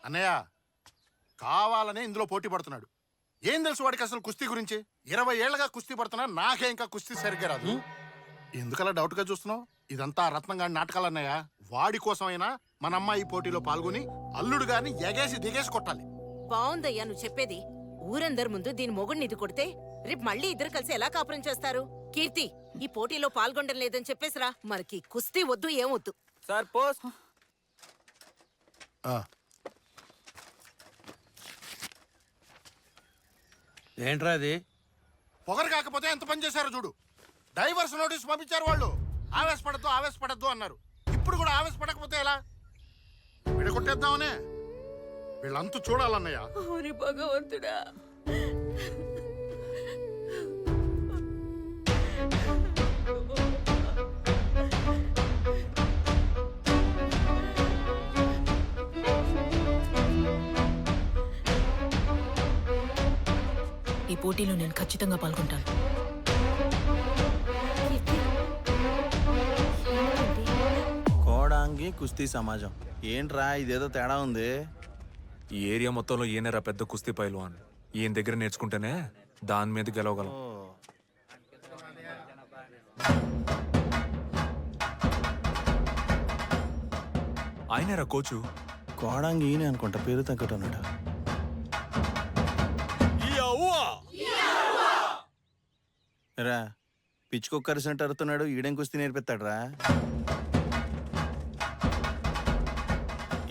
అన్నయ్య కావాలనే ఇందులో పోటీ పడుతున్నాడు. ఏం తెలుసు వాడికి అసలు కుస్తీ గురించి? 20 ఏళ్లగా కుస్తీ పడుతున్నా నాకే ఇంకా కుస్తీ సరిగ్గా రాదు. ఎందుకలా డౌట్ గా చూస్తున్నావు? ఇదంతా రత్నంగాడి నాటకాలు అన్నయ్య. వాడి కోసమైనా మన అమ్మాయి పోటీలో పాల్గొని అల్లుడు గారిని ఎగేసి దిగేసి కొట్టాలి. బావుందయ్యా నువ్వు చెప్పేది. ఊరందరి ముందు దీని మొగుడిని ఇది కొడితే రేపు మళ్ళీ ఇద్దరు కలిసి ఎలా కాపురం చేస్తారు? కీర్తి, ఈ పోటీలో పాల్గొనడం లేదని చెప్పేసిరా. మనకి కుస్తీ వద్దు ఏమొద్దు. Sir post. ఏంట్రా అది? పొగరు కాకపోతే ఎంత పని చేశారో చూడు. డైవర్స్ నోటీస్ పంపించారు వాళ్ళు. ఆవేశపడద్దు అన్నారు. ఇప్పుడు కూడా ఆవేశపడకపోతే ఎలా? విడగొట్టేద్దామనే. వీళ్ళంతూ చూడాలన్నయ్య. ఓరి భగవంతుడా. ఈ పోటీలో నేను ఖచ్చితంగా పాల్గొంటాను. కోడాంగి కుస్తీ సమాజం ఏంట్రా ఇదేదో తేడా ఉంది. ఈ ఏరియా మొత్తంలో ఈయనరా పెద్ద కుస్తీ పైల్వాన్. ఈయన దగ్గర నేర్చుకుంటేనే దాని మీద గెలవగలం. ఆయనరా కోచు. కోడాంగి ఈయనే అనుకుంటా, పేరు తగ్గట్టున్నాడు. రా పిచ్చుకొక్కరిసినట్టు అరుతున్నాడు. ఈడేం కుస్తీ నేర్పిస్తాడు రా.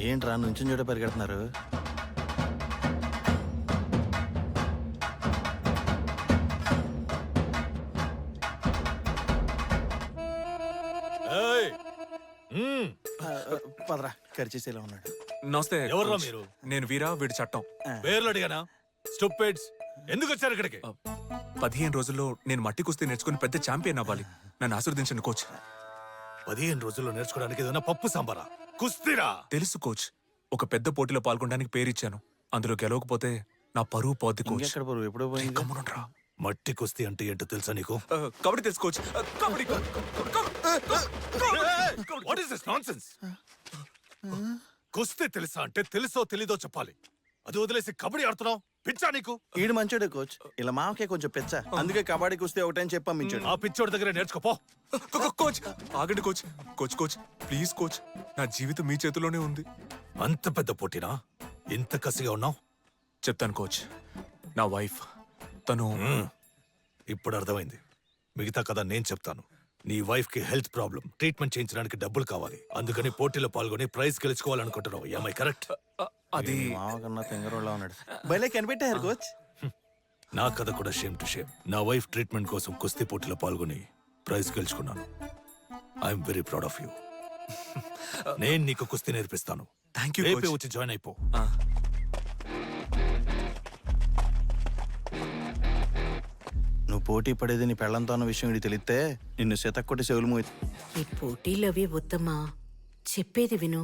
ఏంట్రా నుంచుని చోట పరిగెడుతున్నారు? పదరా, ఖర్చేసేలా ఉన్నాడు. నమస్తే. ఎవర్రా కోచ్. మీరు? నేను వీరా, వీడి చట్టం. పేర్లు అడిగానా? స్టూపిడ్స్, ఎందుకు వచ్చారు ఇక్కడికి? 15 రోజుల్లో నేను మట్టి కుస్తీ నేర్చుకుని పెద్ద ఛాంపియన్ అవ్వాలి. నన్ను ఆశీర్వదించండి కోచ్. 15 రోజుల్లో నేర్చుకోవడానికి ఏదైనా పప్పు సాంబారా? కుస్తీరా? తెలుసు కోచ్. ఒక పెద్ద పోటీలో పాల్గొనడానికి పేరిచ్చాను. అందులో గెలవకపోతే నా పరువు పోద్ది కోచ్. ఎక్కడ పరువు ఎప్పుడో పోయింది. గమ్మునుండ్రా. మట్టి కుస్తీ అంటే ఏంటో తెలుసా నీకు? కబడ్డీ తెలుసు coach. Kabaddi. What is this nonsense? కుస్తీ తెలుసా అంటే తెలుసో తెలీదో చెప్పాలి. అది వదిలేసి కబడ్డీ ఆడుతున్నావు. పిచ్చా నీకు? ఈడు మంచోడే కోచ్. ఇలా మామకే కొంచెం పెచ్చ, అందుకే కబడ్డీ కుస్తీ ఒకటని చెప్పి పంపించాడు. ఆ పిచ్చోడి దగ్గర నేర్చుకోపో. కోచ్ ఆగండి coach. Coach coach please coach, నా జీవితం మీ చేతిలోనే ఉంది. అంత పెద్ద పోటీనా? ఇంత కసిగా ఉన్నావు? చెప్తాను కోచ్. నా వైఫ్ తను ఇప్పుడు అర్థమైంది. మిగతా కథ నేను చెప్తాను. నీ వైఫ్ కి హెల్త్ ప్రాబ్లం, ట్రీట్మెంట్ చేయించడానికి డబ్బులు కావాలి. అందుకని పోటీలో పాల్గొని ప్రైజ్ గెలుచుకోవాలనుకుంటున్నావు. ఏమై కరెక్ట్? అది మామ కన్నా తెంగరోళ్ళ ఉన్నాడు. బయలే కనిపెట్టారు కోచ్. నా కథ కూడా షేమ్ టు షేమ్. నా వైఫ్ ట్రీట్మెంట్ కోసం కుస్తీ పోటీలో పాల్గొని ప్రైజ్ గెలుచుకున్నాను. I'm very proud of you. నేను నీకు కుస్తీ నేర్పిస్తాను. థ్యాంక్ యూ రేపే వచ్చి జాయిన్ అయిపో. నువ్వు పోటీ పడేది నీ పెళ్ళంతో అన్న విషయం ఇది తెలిస్తే నిన్ను శతక్కొట్టి చెవులు మోయి. ఈ పోటీలు అవి వద్దమ్మా, చెప్పేది విను.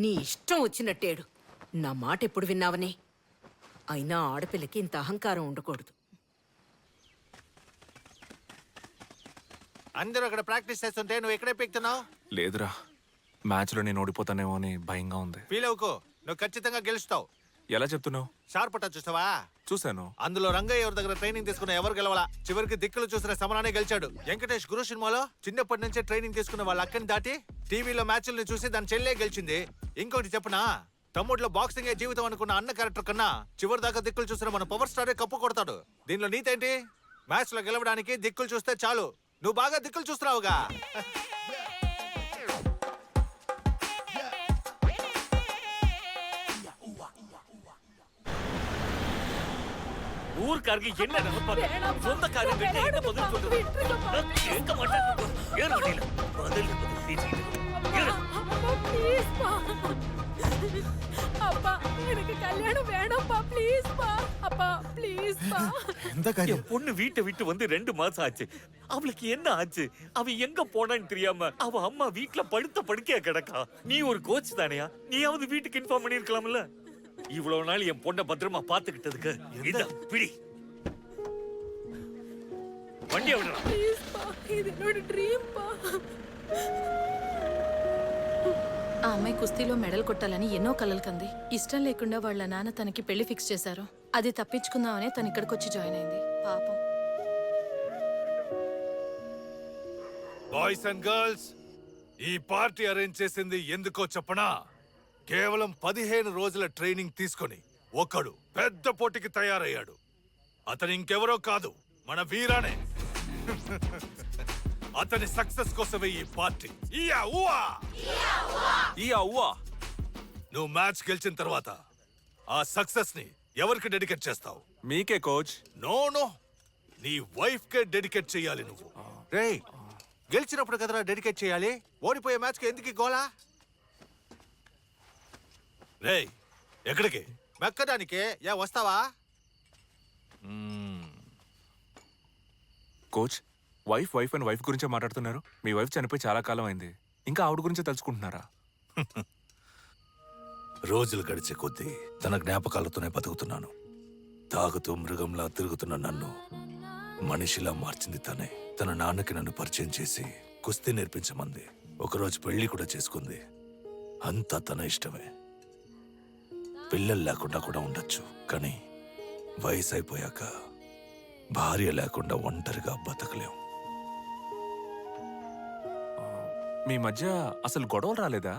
నీ ఇష్టం వచ్చినట్టేడు. నా మాట ఎప్పుడు విన్నావని. అయినా ఆడపిల్లకి ఇంత అహంకారం ఉండకూడదు. అందరూ అక్కడ ప్రాక్టీస్ చేస్తుంటే నువ్వు ఎక్కడే పెక్తున్నావు? లేదురా, మ్యాచ్ లో నేను ఓడిపోతానేమో అని భయంగా ఉంది. ఫీల్ అవుకో, నువ్వు ఖచ్చితంగా గెలుస్తావు. ఎలా చెప్తున్నావు? షార్ప్ పట్టా చూస్తావా? చూశాను. అందులో రంగయ్య ఎవరి దగ్గర ట్రైనింగ్ తీసుకున్న ఎవరు గెలవాలా? చివరికి దిక్కులు చూసిన సమరానే గెలిచాడు. వెంకటేష్ గురు సినిమాలో చిన్నప్పటి నుంచే ట్రైనింగ్ తీసుకున్న వాళ్ళ అక్కని దాటి టీవీలో మ్యాచ్లను చూసి దాని చెల్లె గెలిచింది. ఇంకోటి చెప్పనా, తమ్ముడిలో బాక్సింగే జీవితం అనుకున్న అన్న క్యారెక్టర్ కన్నా చివరి దాకా దిక్కులు చూసిన మన పవర్ స్టారే కప్పు కొడతాడు. దీనిలో నీతేంటి? మ్యాచ్ లో గెలవడానికి దిక్కులు చూస్తే చాలు. నువ్వు బాగా దిక్కులు చూస్తున్నావుగా. ஊர்க்காரங்க என்ன நினைப்பாங்க? சொந்த காரியம் கிட்ட என்ன பதில் சொல்றது? கேட்க மாட்டாங்க. ஏன் வண்டியில பதில் பேசிட்டு அப்பா எனக்கு கல்யாணம் வேணும்பா, ப்ளீஸ் பா. அப்பா ப்ளீஸ் பா. என் பொண்ணு வீட்டை விட்டு வந்து 2 மாசம் ஆச்சு. அவளுக்கு என்ன ஆச்சு? அவ எங்க போனான்னு தெரியாம அவ அம்மா வீட்டுல படுத்த படுக்கையா கிடக்கா. நீ ஒரு கோச் தானையா? நீயாவது வீட்டுக்கு இன்ஃபார்ம் பண்ணிருக்கலாம்ல. இவ்வளவு நாள் என் பொண்ணை பத்திரமா பாத்துக்கிட்டதுக்கு இதா பிடி. வண்டியை விடுறா. ப்ளீஸ் பா, இது என்னோட ட்ரீம் பா. ఆ అమ్మాయి కుస్తీలో మెడల్ కొట్టాలని ఎన్నో కలలు కంది. ఇష్టం లేకుండా వాళ్ళ నాన్న తనకి పెళ్లి ఫిక్స్ చేశారు. అది తప్పించుకుందామనే తను ఇక్కడికి వచ్చి జాయిన్ అయింది. పాపం. బాయ్స్ అండ్ గర్ల్స్, ఈ పార్టీ అరేంజ్ చేసింది ఎందుకో చెప్పనా? కేవలం 15 రోజుల ట్రైనింగ్ తీసుకొని ఒకడు పెద్ద పోటీకి తయారయ్యాడు. అతను ఇంకెవరో కాదు, మన వీరానే. అతని సక్సెస్ కోసమే ఈ పార్టీ. ఇయా ఊవా! ఈ అవ్వా నువ్వు మ్యాచ్ గెలిచిన తర్వాత ఆ సక్సెస్ ని ఎవరికి డెడికేట్ చేస్తావు? మీకే కోచ్. నో నో, నీ వైఫ్ కే డెడికేట్ చేయాలి నువ్వు. రేయ్, గెలిచినప్పుడు కదరా డెడికేట్ చేయాలి. ఓడిపోయే మ్యాచ్కి ఎందుకు గోలా? రేయ్, ఎక్కడికి? మెక్కడానికే. వస్తావా? కోచ్, వైఫ్ అండ్ వైఫ్ గురించే మాట్లాడుతున్నారు. మీ వైఫ్ చనిపోయి చాలా కాలం అయింది, ఇంకా ఆవిడ గురించే తలుచుకుంటున్నారా? రోజులు గడిచే కొద్దీ తన జ్ఞాపకాలతోనే బతుకుతున్నాను. తాగుతూ మృగంలా తిరుగుతున్న నన్ను మనిషిలా మార్చింది తనే. తన నాన్నకి నన్ను పరిచయం చేసి కుస్తీ నేర్పించమంది. ఒకరోజు పెళ్లి కూడా చేసుకుంది. అంతా తన ఇష్టమే. పిల్లలు లేకుండా కూడా ఉండొచ్చు, కానీ వయసు అయిపోయాక భార్య లేకుండా ఒంటరిగా బతకలేం. మీ మధ్య అసలు గొడవలు రాలేదా?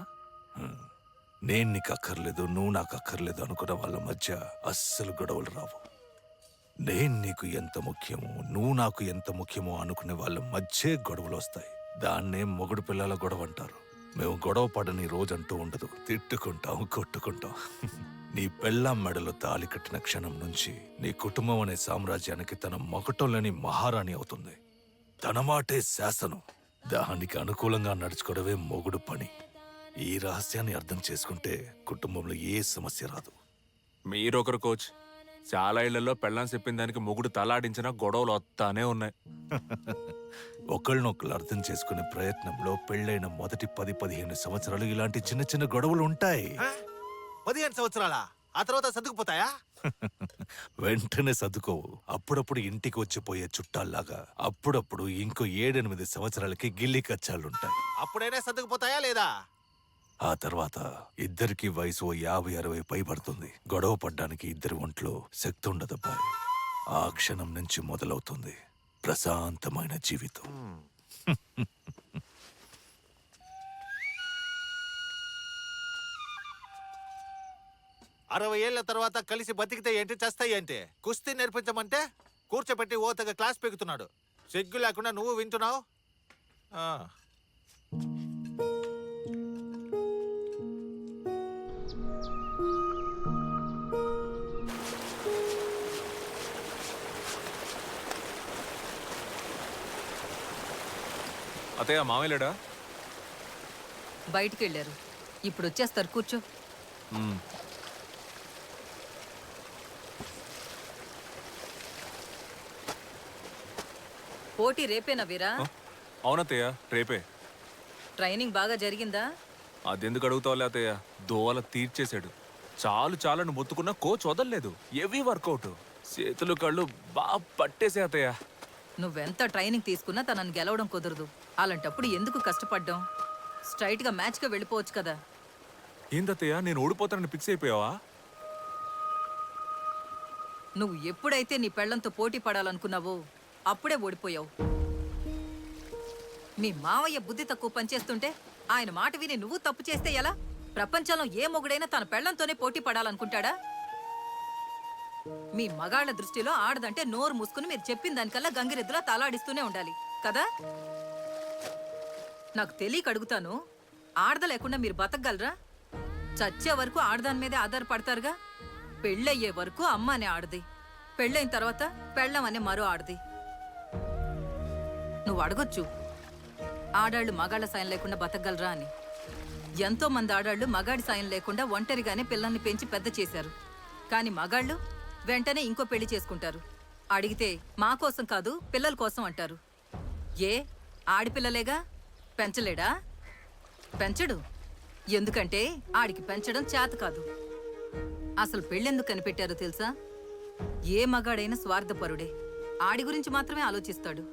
నేను నీకు అక్కర్లేదు, నువ్వు నాకు అక్కర్లేదు అనుకున్న వాళ్ళ మధ్య అస్సలు గొడవలు రావు. నేను నీకు ఎంత ముఖ్యమో, నువ్వు నాకు ఎంత ముఖ్యమో అనుకునే వాళ్ళ మధ్య గొడవలు వస్తాయి. దాన్నే మొగుడు పిల్లల గొడవ అంటారు. మేము గొడవ పడని రోజంటూ ఉండదు. తిట్టుకుంటాం, కొట్టుకుంటాం. నీ పెళ్ళాం మెడలో తాళి కట్టిన క్షణం నుంచి నీ కుటుంబం అనే సామ్రాజ్యానికి తన మగటంలోని మహారాణి అవుతుంది. తన మాటే శాసనం. దానికి అనుకూలంగా నడుచుకోవడమే మొగుడు పని. ఈ రహస్యాన్ని అర్థం చేసుకుంటే కుటుంబంలో ఏ సమస్య రాదు. మీరొకరు కోచ్. చాలా ఇళ్లలో పెళ్ళాం చెప్పిన దానికి మొగుడు తలాడించిన గొడవలు వస్తానే ఉన్నాయి. ఒకళ్ళనొకళ్ళు అర్థం చేసుకునే ప్రయత్నంలో పెళ్ళైన మొదటి 10-15 సంవత్సరాలు ఇలాంటి చిన్న చిన్న గొడవలు ఉంటాయి. 15 సంవత్సరాలా? ఆ తర్వాత సర్దుకుపోతాయా? వెంటనే సర్దుకోవు. అప్పుడప్పుడు ఇంటికి వచ్చిపోయే చుట్టాల్లాగా అప్పుడప్పుడు ఇంకో 7-8 సంవత్సరాలకి గిల్లి కచ్చాలుంటాయి. అప్పుడైనా సర్దుకుపోతాయా లేదా? ఆ తర్వాత ఇద్దరికి వయసు 50-60 పైబడుతుంది. గొడవ పడ్డానికి ఇద్దరి ఒంట్లో శక్తి ఉండదబ్బాయి. ఆ క్షణం నుంచి మొదలవుతుంది ప్రశాంతమైన జీవితం. 60 ఏళ్ల తర్వాత కలిసి బతికితే ఏంటి, చస్తాయి ఏంటి? కుస్తీ నేర్పించమంటే కూర్చోబెట్టి ఓతగా క్లాస్ పెడుతున్నాడు. సిగ్గు లేకుండా నువ్వు వింటున్నావు. అతయ్య, మామయ్యలేడా? బయటికి వెళ్ళారు. ఇప్పుడు వచ్చేస్తారు, కూర్చో. పోటీ రేపేనా వీరా? అవునత్తయ్య, రేపే. ట్రైనింగ్ బాగా జరిగిందా? అదెందుకు అడుగుతావులే అత్తయ్య, దోవల తీర్చేశాడు. చాలని మొత్తుకున్న కోచ్ వదలలేదు. హెవీ వర్కౌట్, చేతులు కళ్ళు బాగా పట్టేసే అత్తయ్య. నువ్వెంత ట్రైనింగ్ తీసుకున్నా తనని గెలవడం కుదరదు. అలాంటప్పుడు ఎందుకు కష్టపడ్డాం? స్ట్రైట్ గా మ్యాచ్ గా వెళ్ళిపోవచ్చు కదా. ఏందత్తయ్య, నేను ఓడిపోతానని ఫిక్స్ అయిపోయావా? నువ్వు ఎప్పుడైతే నీ పెళ్లంతో పోటీ పడాలనుకున్నావో అప్పుడే ఓడిపోయావు. మీ మావయ్య బుద్ధి తక్కువ పనిచేస్తుంటే ఆయన మాట విని నువ్వు తప్పు చేస్తే ఎలా? ప్రపంచంలో ఏ మొగుడైనా తన పెళ్లంతోనే పోటీ పడాలనుకుంటాడా? మీ మగాళ్ల దృష్టిలో ఆడదంటే నోరు మూసుకుని మీరు చెప్పిన దానికల్లా గంగిరెద్దులా తలాడిస్తూనే ఉండాలి కదా. నాకు తెలియక అడుగుతాను, ఆడద లేకుండా మీరు బతకగలరా? చచ్చే వరకు ఆడదాని మీదే ఆధారపడతారుగా. పెళ్ళయ్యే వరకు అమ్మ అనే ఆడది, పెళ్ళైన తర్వాత పెళ్ళం అనే మరో ఆడది. నువ్వు అడగొచ్చు, ఆడాళ్ళు మగాళ్ళ సాయం లేకుండా బతకగలరా అని. ఎంతో మంది ఆడాళ్ళు మగాడి సాయం లేకుండా ఒంటరిగానే పిల్లల్ని పెంచి పెద్ద చేశారు. కానీ మగాళ్ళు వెంటనే ఇంకో పెళ్లి చేసుకుంటారు. అడిగితే మా కోసం కాదు పిల్లల కోసం అంటారు. ఏ ఆడిపిల్లలేగా, పెంచలేడా? పెంచడు. ఎందుకంటే ఆడికి పెంచడం చేత కాదు. అసలు పెళ్ళెందుకు కనిపెట్టారో తెలుసా? ఏ మగాడైనా స్వార్థపరుడే. ఆడి గురించి మాత్రమే ఆలోచిస్తాడు.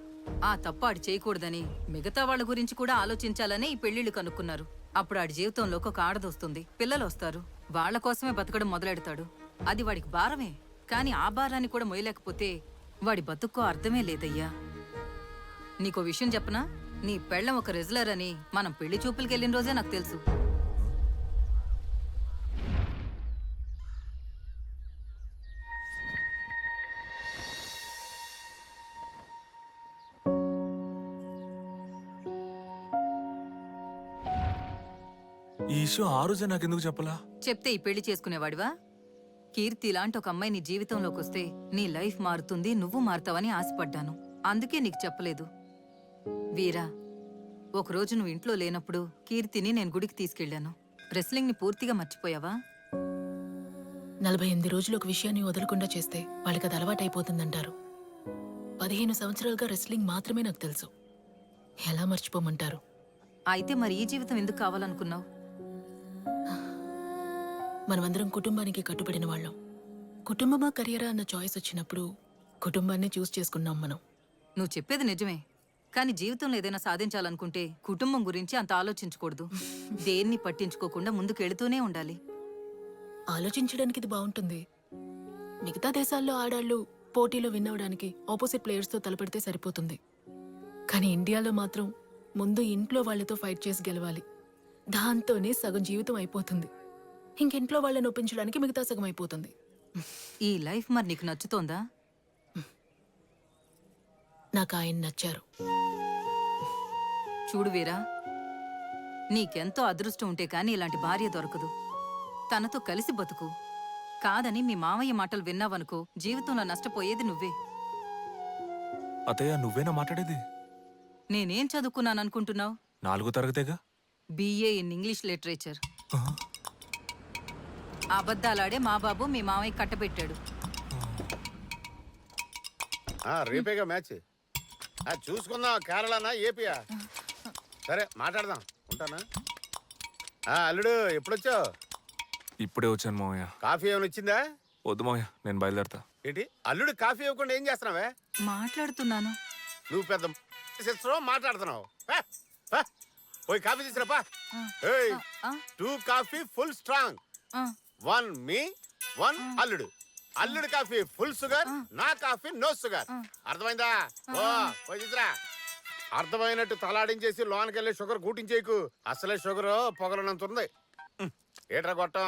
ఆ తప్పు ఆడి చేయకూడదని మిగతా వాళ్ళ గురించి కూడా ఆలోచించాలనే ఈ పెళ్లిళ్ళు కనుక్కున్నారు. అప్పుడు ఆడి జీవితంలోకి ఒక ఆడదొస్తుంది, పిల్లలు వస్తారు, వాళ్ళ కోసమే బతకడం మొదలెడతాడు. అది వాడికి భారమే, కానీ ఆ భారాన్ని కూడా మొయ్యలేకపోతే వాడి బతుక్కో అర్థమే లేదయ్యా. నీకో విషయం చెప్పనా? నీ పెళ్ళం ఒక రెజ్లర్ అని మనం పెళ్లి చూపులకి వెళ్ళిన రోజే నాకు తెలుసు. ఈ ఇష్యూ ఆ రోజే నాకెందుకు చెప్పలా? చెప్తే ఈ పెళ్లి చేసుకునేవాడివా? కీర్తి లాంటి ఒక అమ్మాయి నీ జీవితంలోకి వస్తే నీ లైఫ్ మారుతుంది, నువ్వు మారుతావని ఆశపడ్డాను. అందుకే నీకు చెప్పలేదు. వీరా, ఒకరోజు నువ్వు ఇంట్లో లేనప్పుడు కీర్తిని నేను గుడికి తీసుకెళ్లాను. రెస్లింగ్ని పూర్తిగా మర్చిపోయావా? 48 రోజులు ఒక విషయాన్ని వదలకుండా చేస్తే వాళ్ళకి అది అలవాటైపోతుందంటారు. 15 సంవత్సరాలుగా రెస్లింగ్ మాత్రమే నాకు తెలుసు. ఎలా మర్చిపోమంటారు? అయితే మరి ఈ జీవితం ఎందుకు కావాలనుకున్నావు? మనమందరం కుటుంబానికి కట్టుబడిన వాళ్ళం. కుటుంబమా కెరియరా అన్న చాయిస్ వచ్చినప్పుడు కుటుంబాన్ని చూస్ చేసుకున్నాం మనం. నువ్వు చెప్పేది నిజమే, కానీ జీవితంలో ఏదైనా సాధించాలనుకుంటే కుటుంబం గురించి అంత ఆలోచించకూడదు. దేన్ని పట్టించుకోకుండా ముందుకెళ్తూనే ఉండాలి. ఆలోచించడానికి ఇది బాగుంటుంది. మిగతా దేశాల్లో ఆడాళ్ళు పోటీలో విన్ అవడానికి ఆపోజిట్ ప్లేయర్స్తో తలపెడితే సరిపోతుంది. కానీ ఇండియాలో మాత్రం ముందు ఇంట్లో వాళ్ళతో ఫైట్ చేసి గెలవాలి. దాంతోనే సగం జీవితం అయిపోతుంది. ఇంకింట్లో వాళ్ళని ఒప్పించడానికి మిగతా సగం అయిపోతుంది. ఈ లైఫ్ మరి నీకు నచ్చుతోందా? నాకు ఆయన నచ్చారు. చూడు వీరా, నీకెంతో అదృష్టం ఉంటే కానీ ఇలాంటి భార్య దొరకదు. తనతో కలిసి బతుకు. కాదని మీ మామయ్య మాటలు విన్నావనుకో, జీవితంలో నష్టపోయేది నువ్వే. అత్తయ్య, నువ్వేనా మాట్లాడేది? నేనేం చదువుకున్నాననుకుంటున్నావు? 4వ తరగతేగా. BA in English literature. అబద్ధాలాడే మా బాబు మీ మామయ్య కట్టబెట్టాడు. రేపేగా మ్యాచ్. చూసుకుందాం, కేరళనా ఏపీయా? సరే మాట్లాడదాం, ఉంటానా? అల్లుడు ఎప్పుడొచ్చావు? ఇప్పుడే వచ్చాను మావయ్య. కాఫీ ఏమైనా వచ్చిందా? వద్దు మావయ్య, నేను బయలుదేరతా. ఏంటి అల్లుడు కాఫీ ఇవ్వకుండా ఏం చేస్తున్నావే? మాట్లాడుతున్నాను. నువ్వు పెద్ద సిస్టరు మాట్లాడుతున్నావు. పోయి కాఫీ తీసుకురాపా. 2 కాఫీ ఫుల్ స్ట్రాంగ్, 1 మీ 1 అల్లుడు. అల్లుడు కాఫీ ఫుల్ షుగర్, నా కాఫీ నో షుగర్. అర్థమైందా? ఓ పోయి తీసురా. అర్థమైనట్టు తలాడించేసి లోనికి వెళ్ళి షుగర్ కూటించేకు. అసలే షుగర్ పొగలనంత ఉంది. ఏట్రా గొట్టం,